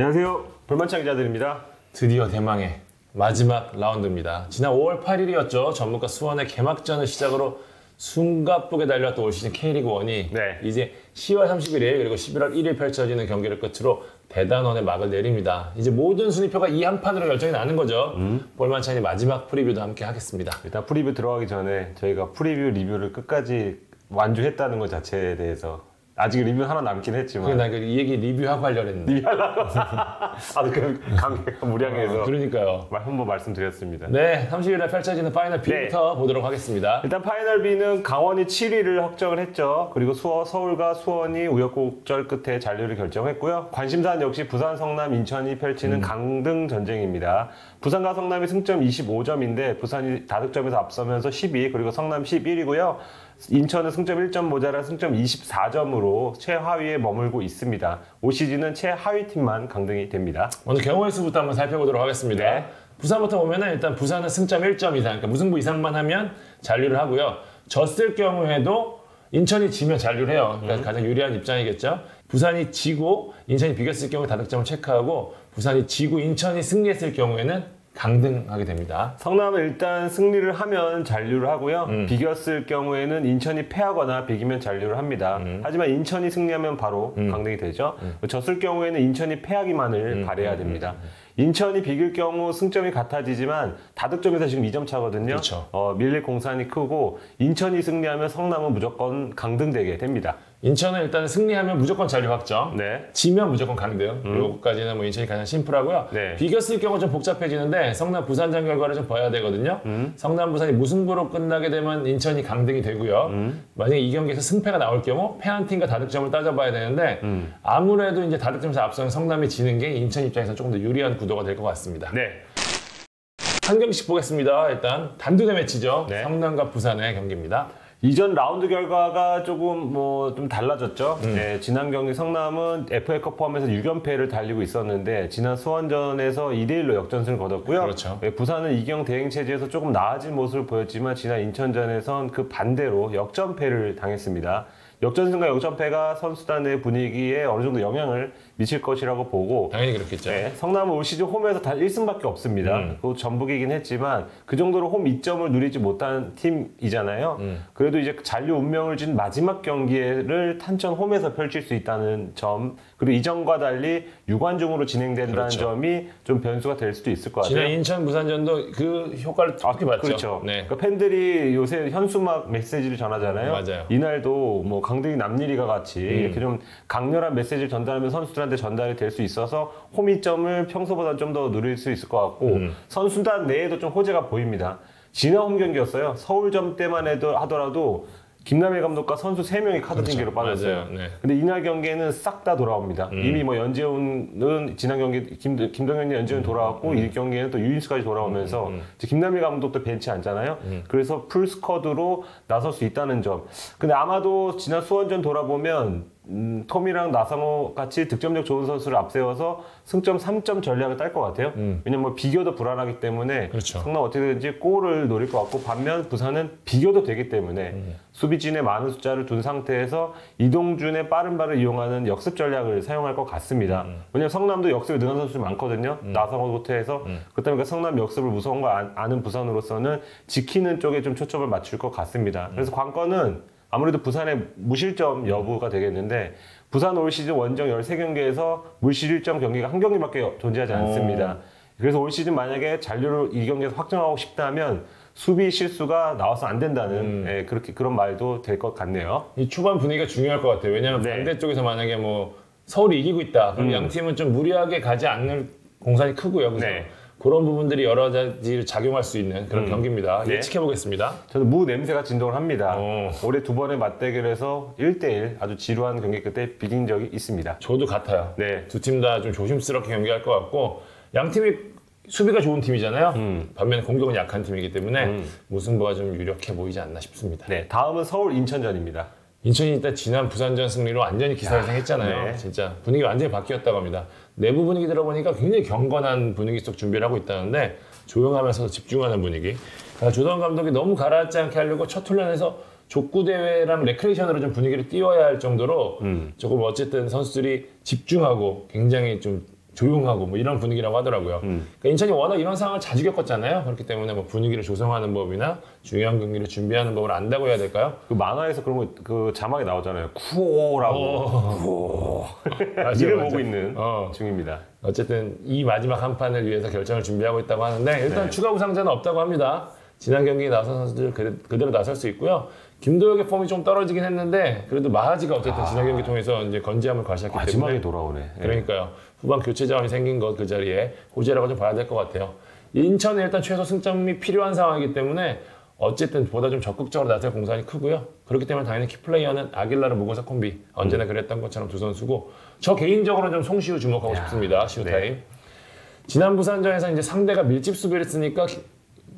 안녕하세요. 불만찬 기자들입니다. 드디어 대망의 마지막 라운드입니다. 지난 5월 8일이었죠. 전북과 수원의 개막전을 시작으로 숨가쁘게 달려왔던 올 시즌 K리그 1이 이제 10월 31일 그리고 11월 1일 펼쳐지는 경기를 끝으로 대단원의 막을 내립니다. 이제 모든 순위표가 이 한 판으로 결정이 나는 거죠. 볼만찬이 마지막 프리뷰도 함께 하겠습니다. 일단 프리뷰 들어가기 전에 저희가 프리뷰 리뷰를 끝까지 완주했다는 것 자체에 대해서 아직 리뷰 하나 남긴 했지만 나 이 얘기 리뷰하고 하려고 했는데 리뷰하려고 그 관계가 무량해서 그러니까요. 한번 말씀드렸습니다. 네, 30일에 펼쳐지는 파이널 B부터 보도록 하겠습니다. 일단 파이널 B는 강원이 7위를 확정을 했죠. 그리고 서울과 수원이 우여곡절 끝에 잔류를 결정했고요. 관심사는 역시 부산, 성남, 인천이 펼치는 강등 전쟁입니다. 부산과 성남이 승점 25점인데 부산이 다득점에서 앞서면서 10위, 그리고 성남 11위고요. 인천은 승점 1점 모자란 승점 24점으로 최하위에 머물고 있습니다. 올 시즌은 최하위 팀만 강등이 됩니다. 먼저 경우의 수부터 한번 살펴보도록 하겠습니다. 네. 부산부터 보면은 일단 부산은 승점 1점 이상, 그러니까 무승부 이상만 하면 잔류를 하고요. 졌을 경우에도 인천이 지면 잔류를 해요. 그러니까 가장 유리한 입장이겠죠. 부산이 지고 인천이 비겼을 경우에 다득점을 체크하고 부산이 지고 인천이 승리했을 경우에는 강등하게 됩니다. 성남은 일단 승리를 하면 잔류를 하고요. 비겼을 경우에는 인천이 패하거나 비기면 잔류를 합니다. 하지만 인천이 승리하면 바로 강등이 되죠. 졌을 경우에는 인천이 패하기만을 바라야 됩니다. 인천이 비길 경우 승점이 같아지지만 다득점에서 지금 2점 차거든요. 그렇죠. 밀릴 공산이 크고 인천이 승리하면 성남은 무조건 강등되게 됩니다. 인천은 일단 승리하면 무조건 잔류 확정. 네. 지면 지면 무조건 강등. 요거까지는 뭐 인천이 가장 심플하고요. 네. 비겼을 경우 좀 복잡해지는데 성남 부산전 결과를 좀 봐야 되거든요. 성남 부산이 무승부로 끝나게 되면 인천이 강등이 되고요. 만약에 이 경기에서 승패가 나올 경우 패한 팀과 다득점을 따져봐야 되는데 아무래도 이제 다득점에서 앞서는 성남이 지는 게 인천 입장에서 조금 더 유리한 구도가 될 것 같습니다. 네. 한 경기씩 보겠습니다. 일단 단두대 매치죠. 네. 성남과 부산의 경기입니다. 이전 라운드 결과가 조금 좀 달라졌죠. 네, 지난 경기 성남은 FA컵 포함해서 6연패를 달리고 있었는데 지난 수원전에서 2대1로 역전승을 거뒀고요. 그렇죠. 네, 부산은 이경 대행 체제에서 조금 나아진 모습을 보였지만 지난 인천전에선 그 반대로 역전패를 당했습니다. 역전승과 역전패가 선수단의 분위기에 어느 정도 영향을 미칠 것이라고 보고 당연히 그렇겠죠. 네, 성남은 올 시즌 홈에서 단 1승밖에 없습니다. 그 전북이긴 했지만 그 정도로 홈 2점을 누리지 못한 팀이잖아요. 그래도 이제 잔류 운명을 준 마지막 경기를 탄천 홈에서 펼칠 수 있다는 점, 그리고 이전과 달리 유관중으로 진행된다는 그렇죠. 점이 좀 변수가 될 수도 있을 것 같아요. 지난 인천 부산전도 그 효과를 어떻게 봤죠? 그렇죠. 네. 그러니까 팬들이 요새 현수막 메시지를 전하잖아요. 맞아요. 이날도 뭐 강등이 남일이가 같이 이렇게 좀 강렬한 메시지를 전달하면 선수들한테 전달이 될 수 있어서 홈이점을 평소보다 좀 더 누릴 수 있을 것 같고 선수단 내에도 좀 호재가 보입니다. 지난 홈 경기였어요. 서울전 때만 하더라도 김남일 감독과 선수 3명이 카드 징계로 빠졌어요. 맞아요. 네. 근데 이날 경기에는 싹 다 돌아옵니다. 이미 뭐 연재훈은 지난 경기 김동현이 연재훈 돌아왔고 이 경기에는 또 유인수까지 돌아오면서 이제 김남일 감독도 벤치 앉잖아요. 그래서 풀 스쿼드로 나설 수 있다는 점. 근데 아마도 지난 수원전 돌아보면 톰이랑 나상호 같이 득점력 좋은 선수를 앞세워서 승점 3점 전략을 딸 것 같아요. 왜냐면 뭐 비교도 불안하기 때문에 그렇죠. 성남 어떻게든지 골을 노릴 것 같고 반면 부산은 비교도 되기 때문에 수비진에 많은 숫자를 둔 상태에서 이동준의 빠른 발을 이용하는 역습 전략을 사용할 것 같습니다. 왜냐면 성남도 역습에 능한 선수들이 많거든요. 나상호부터 해서 그렇다면 성남 역습을 무서운 거 아는 부산으로서는 지키는 쪽에 좀 초점을 맞출 것 같습니다. 그래서 관건은 아무래도 부산의 무실점 여부가 되겠는데 부산 올 시즌 원정 13경기에서 무실점 경기가 한 경기밖에 존재하지 않습니다. 그래서 올 시즌 만약에 잔류를 이 경기에서 확정하고 싶다면 수비 실수가 나와서 안 된다는 그런 말도 될 것 같네요. 이 초반 분위기가 중요할 것 같아요. 왜냐하면 네. 반대쪽에서 만약에 뭐 서울이 이기고 있다. 그럼 양 팀은 좀 무리하게 가지 않는 공산이 크고요. 그래서 네. 그런 부분들이 여러 가지 작용할 수 있는 그런 경기입니다. 네. 예측해 보겠습니다. 저는 무 냄새가 진동을 합니다. 올해 2번의 맞대결에서 1대1 아주 지루한 경기 끝에 비긴 적이 있습니다. 저도 같아요. 네. 두 팀 다 좀 조심스럽게 경기할 것 같고 양 팀이 수비가 좋은 팀이잖아요. 반면에 공격은 약한 팀이기 때문에 무승부가 좀 유력해 보이지 않나 싶습니다. 네, 다음은 서울 인천전입니다. 인천이 일단 지난 부산전 승리로 완전히 기사회생했잖아요. 네. 진짜 분위기 완전히 바뀌었다고 합니다. 내부 분위기 들어보니까 굉장히 경건한 분위기 속 준비를 하고 있다는데 조용하면서도 집중하는 분위기. 그러니까 조던 감독이 너무 가라앉지 않게 하려고 첫 훈련에서 족구 대회랑 레크레이션으로 좀 분위기를 띄워야 할 정도로 조금 어쨌든 선수들이 집중하고 굉장히 좀 조용하고 뭐 이런 분위기라고 하더라고요. 그러니까 인천이 워낙 이런 상황을 자주 겪었잖아요. 그렇기 때문에 뭐 분위기를 조성하는 법이나 중요한 경기를 준비하는 법을 안다고 해야 될까요? 그 만화에서 그런 거 그 자막에 나오잖아요. 쿠오라고. 쿠오. 이를 보고 있는 중입니다. 어쨌든 이 마지막 한 판을 위해서 결정을 준비하고 있다고 하는데 일단 추가 부상자는 없다고 합니다. 지난 경기에 나선 선수들 그대로 나설 수 있고요. 김도혁의 폼이 좀 떨어지긴 했는데 그래도 마하지가 어쨌든 지난 경기 통해서 이제 건재함을 과시했기 때문에 마지막에 돌아오네. 그러니까요. 후반 교체 자원이 생긴 것 그 자리에 호재라고 좀 봐야 될 것 같아요. 인천은 일단 최소 승점이 필요한 상황이기 때문에 어쨌든 보다 좀 적극적으로 나설 공산이 크고요. 그렇기 때문에 당연히 키플레이어는 아길라르 무고사 콤비 언제나 그랬던 것처럼 두 선수고 저 개인적으로는 좀 송시우 주목하고 싶습니다. 시우타임. 네. 지난 부산전에서 이제 상대가 밀집 수비를 쓰니까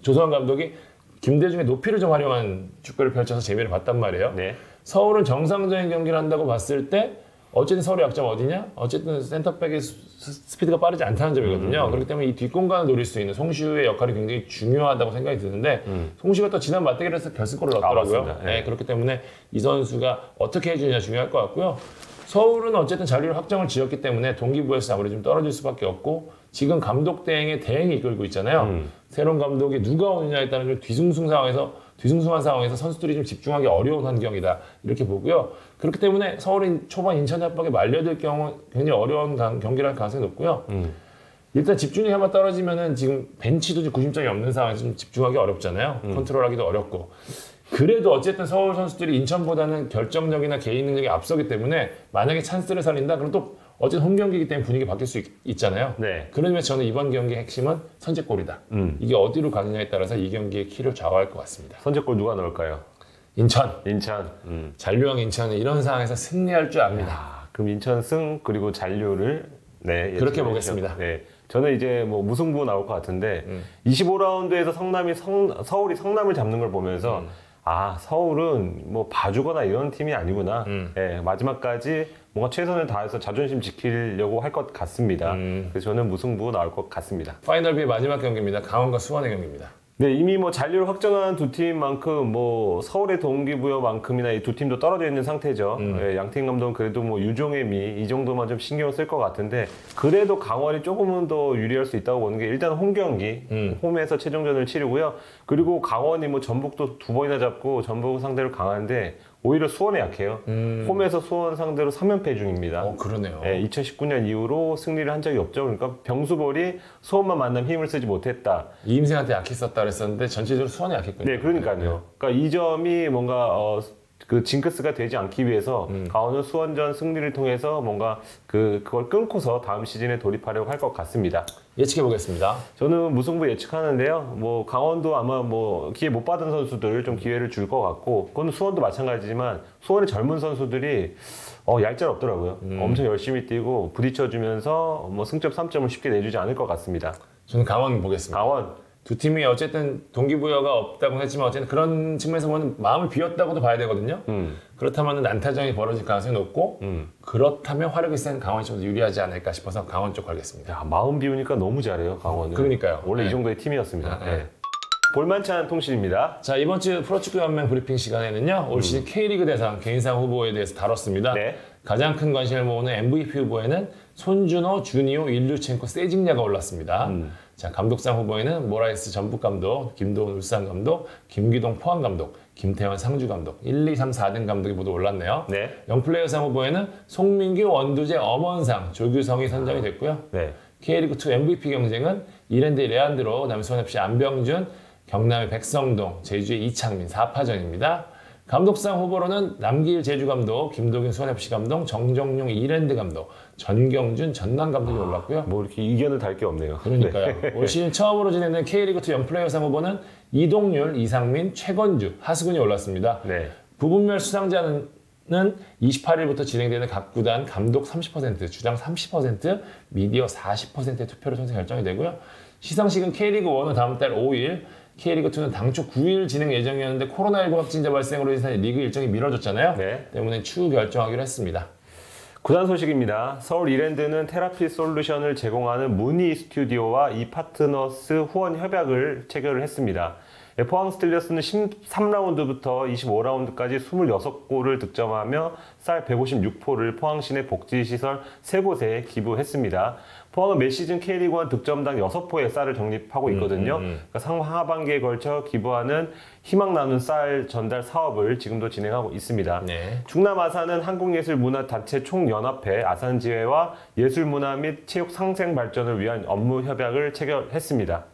조성환 감독이 김대중의 높이를 좀 활용한 축구를 펼쳐서 재미를 봤단 말이에요. 네. 서울은 정상적인 경기를 한다고 봤을 때 어쨌든 서울의 약점 어디냐? 어쨌든 센터백의 스피드가 빠르지 않다는 점이거든요. 그렇기 때문에 이 뒷공간을 노릴 수 있는 송시우의 역할이 굉장히 중요하다고 생각이 드는데 송시우가 또 지난 맞대결에서 결승골을 넣었더라고요. 네, 그렇기 때문에 이 선수가 어떻게 해주느냐 중요할 것 같고요. 서울은 어쨌든 자리를 확정을 지었기 때문에 동기부여에서 아무래도 좀 떨어질 수밖에 없고 지금 감독 대행의 대행이 이끌고 있잖아요. 새로운 감독이 누가 오느냐에 따른 좀 뒤숭숭한 상황에서 선수들이 좀 집중하기 어려운 환경이다 이렇게 보고요. 그렇기 때문에 서울이 초반 인천 압박에 말려들 경우 굉장히 어려운 경기를 할 가능성이 높고요. 일단 집중력이 한번 떨어지면은 지금 벤치도 구심점이 없는 상황에서 좀 집중하기 어렵잖아요. 컨트롤하기도 어렵고. 그래도 어쨌든 서울 선수들이 인천보다는 결정력이나 개인 능력이 앞서기 때문에 만약에 찬스를 살린다 그럼 또 어쨌든 홈 경기이기 때문에 분위기 바뀔 수 있잖아요. 네. 그러면 저는 이번 경기의 핵심은 선제골이다. 이게 어디로 가느냐에 따라서 이 경기의 키를 좌우할 것 같습니다. 선제골 누가 넣을까요? 인천. 잔류형 인천은 이런 상황에서 승리할 줄 압니다. 야, 그럼 인천 승 그리고 잔류를 그렇게 보겠습니다. 네. 저는 이제 뭐 무승부 나올 것 같은데 25라운드에서 서울이 성남을 잡는 걸 보면서 아 서울은 뭐 봐주거나 이런 팀이 아니구나. 네, 마지막까지 뭔가 최선을 다해서 자존심 지키려고 할 것 같습니다. 그래서 저는 무승부 나올 것 같습니다. 파이널 B 마지막 경기입니다. 강원과 수원의 경기입니다. 네, 이미 뭐 잔류를 확정한 두 팀만큼 뭐 서울의 동기부여만큼이나 이 두 팀도 떨어져 있는 상태죠. 네, 양팀 감독은 그래도 뭐 유종의 미 이 정도만 좀 신경을 쓸 것 같은데 그래도 강원이 조금은 더 유리할 수 있다고 보는 게 일단 홈 경기, 홈에서 최종전을 치르고요. 그리고 강원이 뭐 전북도 2번이나 잡고 전북 상대로 강한데 오히려 수원에 약해요. 홈에서 수원 상대로 3연패 중입니다. 그러네요. 네, 2019년 이후로 승리를 한 적이 없죠. 그러니까 병수벌이 수원만 만나면 힘을 쓰지 못했다. 이임생한테 약했었다 그랬었는데 전체적으로 수원이 약했거든요. 네, 그러니까요. 그러니까 이 점이 뭔가 그 징크스가 되지 않기 위해서 강원은 수원전 승리를 통해서 뭔가 그걸 끊고서 다음 시즌에 돌입하려고 할 것 같습니다. 예측해 보겠습니다. 저는 무승부 예측하는데요. 뭐 강원도 아마 뭐 기회 못 받은 선수들 좀 기회를 줄 것 같고, 그건 수원도 마찬가지지만 수원의 젊은 선수들이 얄짤없더라고요. 엄청 열심히 뛰고 부딪혀주면서 뭐 승점 3점을 쉽게 내주지 않을 것 같습니다. 저는 강원 보겠습니다. 강원. 두 팀이 어쨌든 동기부여가 없다고 했지만 어쨌든 그런 측면에서 보면 마음을 비웠다고도 봐야 되거든요. 그렇다면 난타전이 벌어질 가능성이 높고 그렇다면 화력이 센 강원이 좀 더 유리하지 않을까 싶어서 강원 쪽 걸겠습니다. 야, 마음 비우니까 너무 잘해요, 강원은. 그러니까요. 원래 이 정도의 팀이었습니다. 볼만치 않은 통신입니다. 자, 이번 주 프로축구연맹 브리핑 시간에는요, 올 시즌 K리그 대상 개인상 후보에 대해서 다뤘습니다. 네. 가장 큰 관심을 모으는 MVP 후보에는 손준호, 주니오, 일류첸코, 세징야가 올랐습니다. 자, 감독상 후보에는 모라이스 전북 감독, 김도훈 울산 감독, 김기동 포항 감독, 김태환 상주 감독, 1, 2, 3, 4등 감독이 모두 올랐네요. 네. 영플레이어상 후보에는 송민규, 원두재, 엄원상, 조규성이 선정이 됐고요. 네. K리그2 MVP 경쟁은 이랜드의 레안드로, 그다음에 수원FC 안병준, 경남의 백성동, 제주의 이창민 4파전입니다. 감독상 후보로는 남기일 제주 감독, 김도균 수원FC 감독, 정정용 이랜드 감독, 전경준 전남 감독이 올랐고요. 뭐 이렇게 이견을 달 게 없네요. 그러니까요. 네. 올 시즌 처음으로 진행된 K리그2 영플레이어상 후보는 이동률, 이상민, 최건주, 하수근이 올랐습니다. 네. 부분별 수상자는 28일부터 진행되는 각 구단 감독 30%, 주장 30%, 미디어 40%의 투표로 통해서 결정이 되고요. 시상식은 K리그1은 다음 달 5일, K리그2는 당초 9일 진행 예정이었는데 코로나19 확진자 발생으로 인해서 리그 일정이 미뤄졌잖아요. 네. 때문에 추후 결정하기로 했습니다. 구단 소식입니다. 서울 이랜드는 테라피 솔루션을 제공하는 무니 스튜디오와 이 파트너스 후원 협약을 체결을 했습니다. 포항 스틸러스는 13라운드부터 25라운드까지 26골을 득점하며 쌀 156포를 포항시내 복지시설 3곳에 기부했습니다. 포항은 매 시즌 K리그1 득점당 6포의 쌀을 적립하고 있거든요. 그러니까 상하반기에 걸쳐 기부하는 희망 나눈 쌀 전달 사업을 지금도 진행하고 있습니다. 네. 충남 아산은 한국예술문화단체 총연합회 아산지회와 예술문화 및 체육 상생 발전을 위한 업무 협약을 체결했습니다.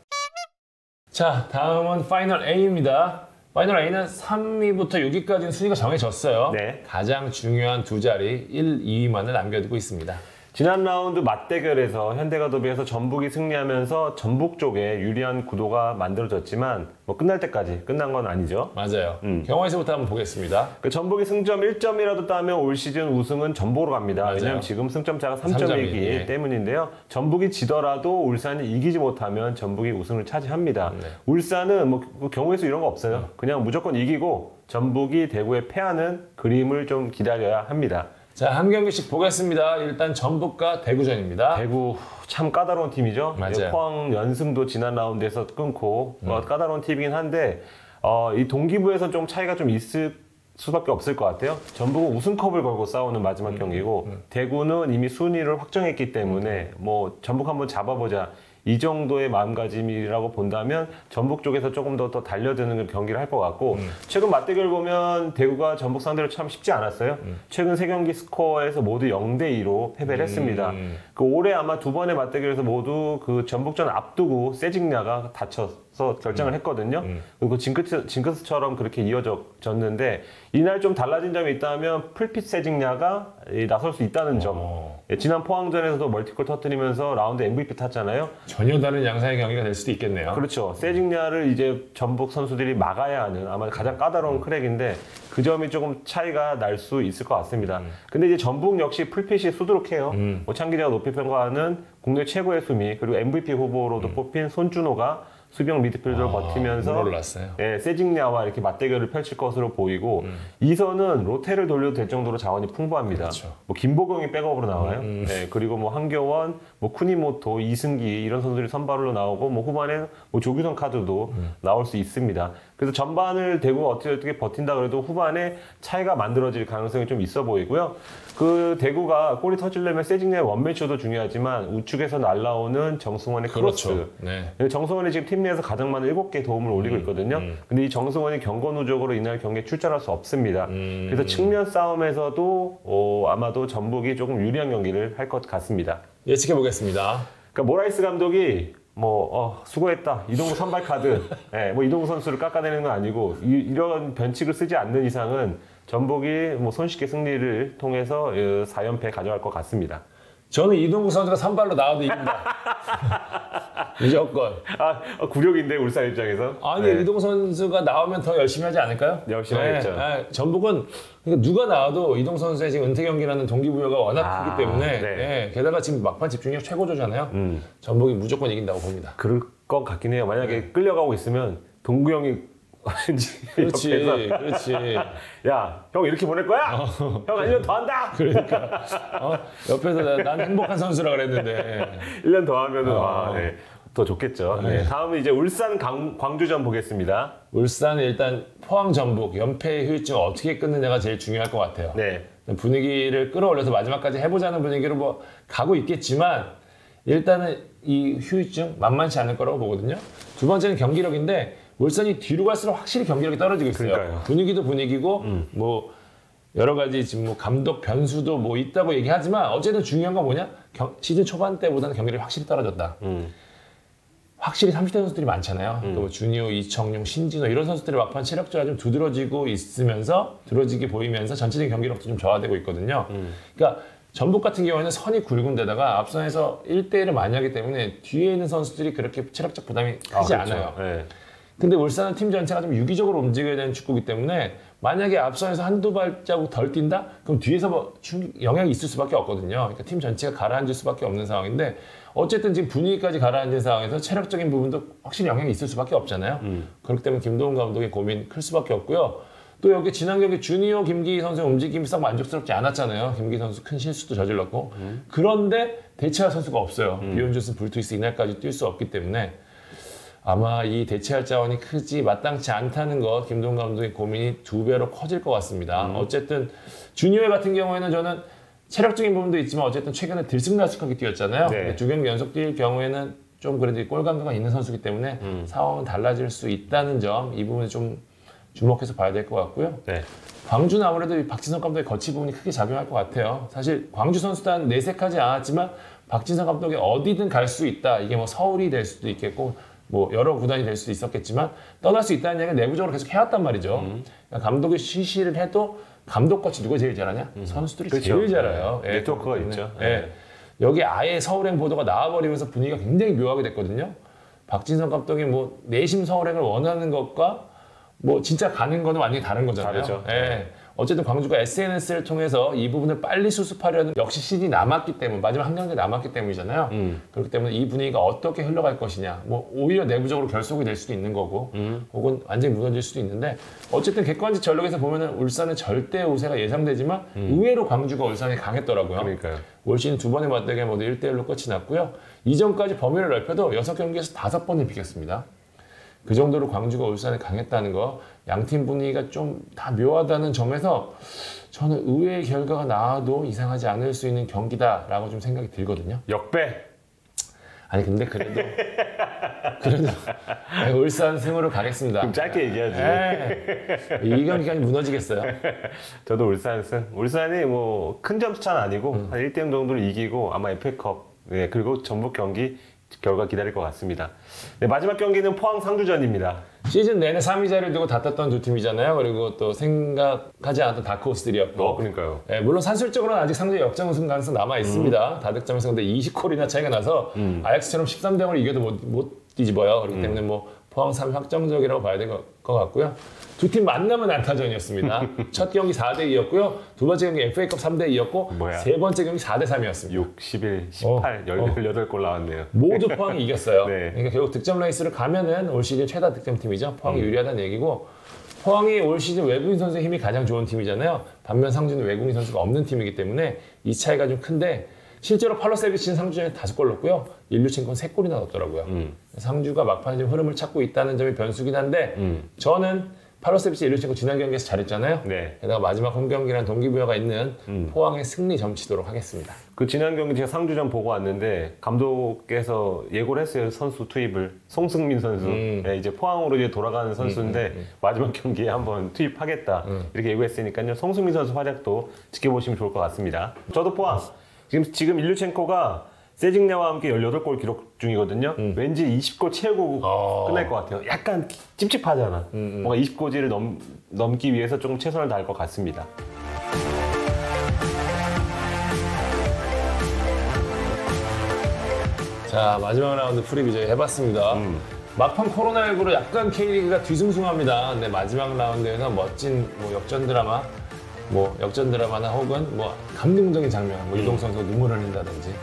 자, 다음은 파이널 A입니다. 파이널 A는 3위부터 6위까지는 순위가 정해졌어요. 네. 가장 중요한 두 자리 1, 2위만을 남겨두고 있습니다. 지난 라운드 맞대결에서 현대가 더비에서 전북이 승리하면서 전북 쪽에 유리한 구도가 만들어졌지만 뭐 끝날 때까지 끝난 건 아니죠. 맞아요. 경화에서부터 한번 보겠습니다. 그 전북이 승점 1점이라도 따면 올 시즌 우승은 전북으로 갑니다. 맞아요. 왜냐하면 지금 승점차가 3점이기 3점이기 때문인데요. 전북이 지더라도 울산이 이기지 못하면 전북이 우승을 차지합니다. 네. 울산은 뭐 경우의 수 이런 거 없어요. 그냥 무조건 이기고 전북이 대구에 패하는 그림을 좀 기다려야 합니다. 자, 한 경기씩 보겠습니다. 일단 전북과 대구전입니다. 대구 참 까다로운 팀이죠. 맞아요. 포항 연승도 지난 라운드에서 끊고 까다로운 팀이긴 한데 이 동기부에서 좀 차이가 좀 있을 수밖에 없을 것 같아요. 전북은 우승컵을 걸고 싸우는 마지막 경기고 대구는 이미 순위를 확정했기 때문에 뭐 전북 한번 잡아보자. 이 정도의 마음가짐이라고 본다면 전북 쪽에서 조금 더 달려드는 경기를 할 것 같고 최근 맞대결 보면 대구가 전북 상대로 참 쉽지 않았어요. 최근 3경기 스코어에서 모두 0대2로 패배를 했습니다. 그 올해 아마 두 번의 맞대결에서 모두 그 전북전 앞두고 세징야가 다쳐서 결정을 했거든요. 그리고 징크스처럼 그렇게 이어졌는데 이날 좀 달라진 점이 있다면 풀핏 세징야가 나설 수 있다는 점. 지난 포항전에서도 멀티골 터뜨리면서 라운드 MVP 탔잖아요. 전혀 다른 양상의 경기가 될 수도 있겠네요. 그렇죠. 세징야를 이제 전북 선수들이 막아야 하는 아마 가장 까다로운 크랙인데 그 점이 조금 차이가 날 수 있을 것 같습니다. 근데 이제 전북 역시 풀핏이 수두룩해요. 오창 기자가 높이 평가하는 국내 최고의 수비 그리고 MVP 후보로도 뽑힌 손준호가 수비형 미드필더로 버티면서 예, 세징야와 이렇게 맞대결을 펼칠 것으로 보이고 이선은 로테를 돌려도 될 정도로 자원이 풍부합니다. 그렇죠. 뭐 김보경이 백업으로 나와요. 예, 그리고 뭐 한교원, 뭐 쿠니모토, 이승기 이런 선수들이 선발로 나오고 뭐 후반에 뭐 조규성 카드도 나올 수 있습니다. 그래서 전반을 대구가 어떻게 버틴다 그래도 후반에 차이가 만들어질 가능성이 좀 있어 보이고요. 그 대구가 골이 터지려면 세징야의 원맨쇼도 중요하지만 우측에서 날라오는 정승원의 크로스. 그렇죠. 네. 정승원이 지금 팀 내에서 가장 많은 7개 도움을 올리고 있거든요. 근데 이 정승원이 경고 누적으로 이날 경기에 출전할 수 없습니다. 그래서 측면 싸움에서도 아마도 전북이 조금 유리한 경기를 할 것 같습니다. 예측해 보겠습니다. 그러니까 모라이스 감독이 수고했다. 이동구 선발 카드. 예, 뭐 이동구 선수를 깎아내는 건 아니고 이런 변칙을 쓰지 않는 이상은 전북이 뭐 손쉽게 승리를 통해서 4연패 가져갈 것 같습니다. 저는 이동구 선수가 선발로 나와도 이긴다. 무조건. 굴욕인데 울산 입장에서. 아니 네. 이동구 선수가 나오면 더 열심히 하지 않을까요? 열심히 하겠죠. 네. 전북은 그러니까 누가 나와도 이동구 선수의 지금 은퇴 경기라는 동기부여가 워낙 크기 때문에 네. 네. 게다가 지금 막판 집중력 최고조잖아요. 전북이 무조건 이긴다고 봅니다. 그럴 것 같긴 해요. 만약에 끌려가고 있으면 동구 형이 그렇지. 야, 형 이렇게 보낼 거야? 형 1년 더 한다. 그러니까 옆에서 난 행복한 선수라 그랬는데 1년 더 하면은 네, 더 좋겠죠. 네. 다음은 이제 울산 광주전 보겠습니다. 울산 일단 포항 전북 연패의 후유증 어떻게 끊느냐가 제일 중요할 것 같아요. 네. 분위기를 끌어올려서 마지막까지 해보자는 분위기로 뭐 가고 있겠지만 일단은 이 후유증 만만치 않을 거라고 보거든요. 두 번째는 경기력인데 울산이 뒤로 갈수록 확실히 경기력이 떨어지고 있어요. 그러니까요. 분위기도 분위기고 뭐 여러 가지 지금 뭐 감독 변수도 뭐 있다고 얘기하지만 어쨌든 중요한 건 뭐냐? 시즌 초반 때보다는 경기력이 확실히 떨어졌다. 확실히 30대 선수들이 많잖아요. 그러니까 뭐 준이호, 이청용, 신진호 이런 선수들이 막판 체력적으로 좀 두드러지고 있으면서 두드러지게 보이면서 전체적인 경기력도 좀 저하되고 있거든요. 그러니까 전북 같은 경우에는 선이 굵은 데다가 앞선에서 1대1을 많이 하기 때문에 뒤에 있는 선수들이 그렇게 체력적 부담이 크지 않아요. 네. 근데 울산은 팀 전체가 좀 유기적으로 움직여야 되는 축구이기 때문에 만약에 앞선에서 한두 발자국 덜 뛴다? 그럼 뒤에서 뭐 영향이 있을 수밖에 없거든요. 그러니까 팀 전체가 가라앉을 수밖에 없는 상황인데 어쨌든 지금 분위기까지 가라앉은 상황에서 체력적인 부분도 확실히 영향이 있을 수밖에 없잖아요. 그렇기 때문에 김도훈 감독의 고민 클 수밖에 없고요. 또 여기 지난 경기 주니어 김기희 선수의 움직임이 썩 만족스럽지 않았잖아요. 김기희 선수 큰 실수도 저질렀고 그런데 대체할 선수가 없어요. 비욘 존슨, 불투이스 이날까지 뛸 수 없기 때문에 아마 이 대체할 자원이 크지 마땅치 않다는 거 김동 감독의 고민이 2배로 커질 것 같습니다. 어쨌든 주니어 같은 경우에는 저는 체력적인 부분도 있지만 어쨌든 최근에 들쑥날쑥하게 뛰었잖아요. 네. 2경기 연속 뛸 경우에는 좀 그래도 골 감각이 있는 선수이기 때문에 상황은 달라질 수 있다는 점, 이 부분에 좀 주목해서 봐야 될 것 같고요. 네. 광주는 아무래도 이 박진성 감독의 거치 부분이 크게 작용할 것 같아요. 사실 광주 선수단 내색하지 않았지만 박진성 감독이 어디든 갈 수 있다. 이게 뭐 서울이 될 수도 있겠고 뭐 여러 구단이 될 수도 있었겠지만 떠날 수 있다는 얘기는 내부적으로 계속 해왔단 말이죠. 그러니까 감독이 시시를 해도 감독 거치 누가 제일 잘하냐? 선수들이 그렇죠. 제일 잘해요. 네. 네트워크가 있죠. 네. 여기 아예 서울행 보도가 나와버리면서 분위기가 굉장히 묘하게 됐거든요. 박진성 감독이 뭐 내심 서울행을 원하는 것과 뭐 진짜 가는 거는 완전히 다른 거잖아요. 다르죠. 예. 어쨌든 광주가 SNS를 통해서 이 부분을 빨리 수습하려는 역시 시즌이 남았기 때문에 마지막 한 경기 남았기 때문이잖아요. 그렇기 때문에 이 분위기가 어떻게 흘러갈 것이냐. 뭐 오히려 내부적으로 결속이 될 수도 있는 거고 혹은 완전히 무너질 수도 있는데 어쨌든 객관식 전력에서 보면은 울산은 절대 우세가 예상되지만 의외로 광주가 울산이 강했더라고요. 그러니까요. 올 시즌 2번의 맞대결 모두 1대1로 끝이 났고요. 이전까지 범위를 넓혀도 6경기에서 5번을 비겼습니다. 그 정도로 광주가 울산에 강했다는 거, 양팀 분위기가 좀 다 묘하다는 점에서 저는 의외의 결과가 나와도 이상하지 않을 수 있는 경기다라고 좀 생각이 들거든요. 역배. 아니 근데 그래도 울산 승으로 가겠습니다. 좀 짧게 얘기하지. 네. 이 경기까지 무너지겠어요. 저도 울산 승. 울산이 뭐 큰 점수 차는 아니고 한 1대0 정도를 이기고 아마 FA컵 네, 그리고 전북 경기 결과 기다릴 것 같습니다. 네, 마지막 경기는 포항 상주전입니다. 시즌 내내 3위 자리를 두고 다퉜던 두 팀이잖아요. 그리고 또 생각하지 않았던 다크호스들이었고. 그러니까요. 네, 물론 산술적으로는 아직 상대 역전 우승 가능성 남아 있습니다. 다득점에서 근데 20골이나 차이가 나서 아약스처럼 13대0으로 이겨도 못 뒤집어요. 그렇기 때문에 뭐 포항 3위 확정적이라고 봐야 될 것 같고요. 두 팀 만나면 안타전이었습니다. 첫 경기 4대2였고요. 두 번째 경기 FA컵 3대2였고 세 번째 경기 4대3이었습니다. 6, 11, 18, 18골 나왔네요. 모두 포항이 이겼어요. 네. 그러니까 결국 득점 레이스를 가면은 올 시즌 최다 득점팀이죠. 포항이 유리하다는 얘기고 포항이 올 시즌 외국인 선수의 힘이 가장 좋은 팀이잖아요. 반면 상주는 외국인 선수가 없는 팀이기 때문에 이 차이가 좀 큰데 실제로 팔로세비치는 상주전에 5골 넣었고요. 일류첸코는 3골이나 넣었더라고요. 상주가 막판에 좀 흐름을 찾고 있다는 점이 변수긴 한데 저는 팔로세비치 일류첸코 지난 경기에서 잘했잖아요. 네. 게다가 마지막 홈 경기랑 동기부여가 있는 포항의 승리 점치도록 하겠습니다. 그 지난 경기 제가 상주전 보고 왔는데 감독께서 예고를 했어요. 선수 투입을. 송승민 선수. 네, 이제 포항으로 이제 돌아가는 선수인데 마지막 경기에 한번 투입하겠다. 이렇게 예고했으니까요. 송승민 선수 활약도 지켜보시면 좋을 것 같습니다. 저도 포항. 지금 일류첸코가 세징야와 함께 18골 기록 중이거든요. 왠지 20골 채우고 끝날 것 같아요. 약간 찝찝하잖아. 뭔가 20골지를 넘기 위해서 조금 최선을 다할 것 같습니다. 자, 마지막 라운드 프리뷰 저희 해봤습니다. 막판 코로나19로 약간 K리그가 뒤숭숭합니다. 근데 마지막 라운드에서 멋진 뭐 역전 드라마나 혹은 뭐 감동적인 장면, 뭐 유동 선수가 눈물을 흘린다든지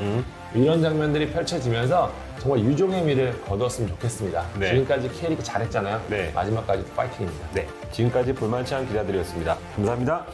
이런 장면들이 펼쳐지면서 정말 유종의 미를 거두었으면 좋겠습니다. 네. 지금까지 K리그 잘했잖아요. 네. 마지막까지도 파이팅입니다. 네, 지금까지 볼만치 않은 기자들이었습니다. 감사합니다.